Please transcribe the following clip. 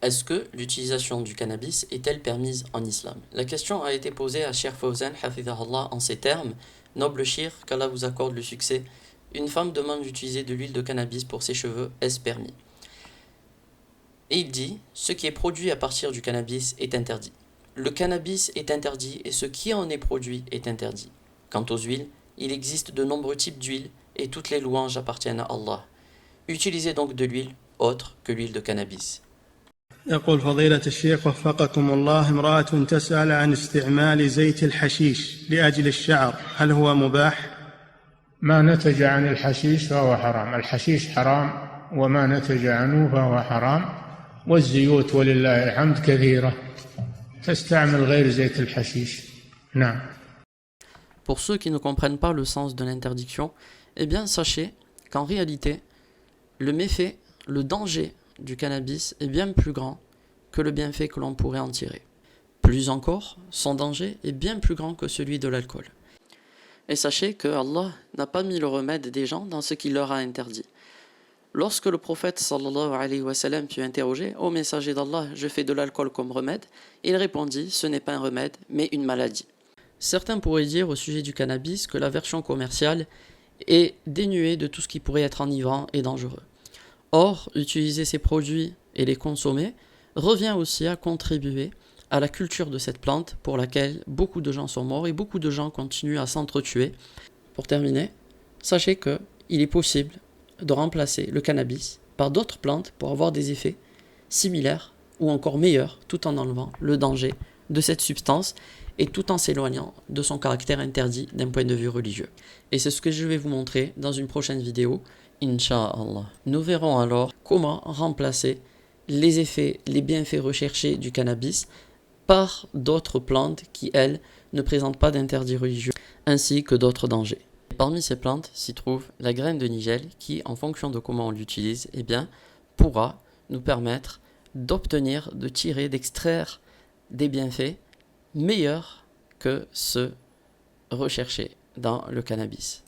Est-ce que l'utilisation du cannabis est-elle permise en islam? La question a été posée à Cheikh Fawzan Hafidahullah en ces termes: Noble Cheikh, qu'Allah vous accorde le succès. Une femme demande d'utiliser de l'huile de cannabis pour ses cheveux, est-ce permis? Et il dit: ce qui est produit à partir du cannabis est interdit. Le cannabis est interdit et ce qui en est produit est interdit. Quant aux huiles, il existe de nombreux types d'huiles et toutes les louanges appartiennent à Allah. Utilisez donc de l'huile autre que l'huile de cannabis. يقول فضيلة الشيخ وفقكم الله: امرأة تسأل عن استعمال زيت الحشيش لأجل الشعر، هل هو مباح؟ ما نتج عن الحشيش فهو حرام. الحشيش حرام وما نتج عنه فهو حرام، والزيوت ولله الحمد كثيرة، تستعمل غير زيت الحشيش. نعم. Pour ceux qui ne comprennent pas le sens de l'interdiction, eh bien sachez qu'en réalité, le méfait, le danger du cannabis est bien plus grand que le bienfait que l'on pourrait en tirer. Plus encore, son danger est bien plus grand que celui de l'alcool. Et sachez que Allah n'a pas mis le remède des gens dans ce qu'il leur a interdit. Lorsque le prophète sallallahu alayhi wa sallam fut interrogé: Ô messager d'Allah, je fais de l'alcool comme remède, il répondit: ce n'est pas un remède, mais une maladie. Certains pourraient dire au sujet du cannabis que la version commerciale est dénuée de tout ce qui pourrait être enivrant et dangereux. Or, utiliser ces produits et les consommer revient aussi à contribuer à la culture de cette plante pour laquelle beaucoup de gens sont morts et beaucoup de gens continuent à s'entretuer. Pour terminer, sachez qu'il est possible de remplacer le cannabis par d'autres plantes pour avoir des effets similaires ou encore meilleurs, tout en enlevant le danger de cette substance et tout en s'éloignant de son caractère interdit d'un point de vue religieux. Et c'est ce que je vais vous montrer dans une prochaine vidéo, Inch'Allah. Nous verrons alors comment remplacer les effets, les bienfaits recherchés du cannabis par d'autres plantes qui, elles, ne présentent pas d'interdit religieux, ainsi que d'autres dangers. Parmi ces plantes s'y trouve la graine de nigel qui, en fonction de comment on l'utilise, eh bien, pourra nous permettre d'obtenir, de tirer, d'extraire des bienfaits meilleurs que ceux recherchés dans le cannabis.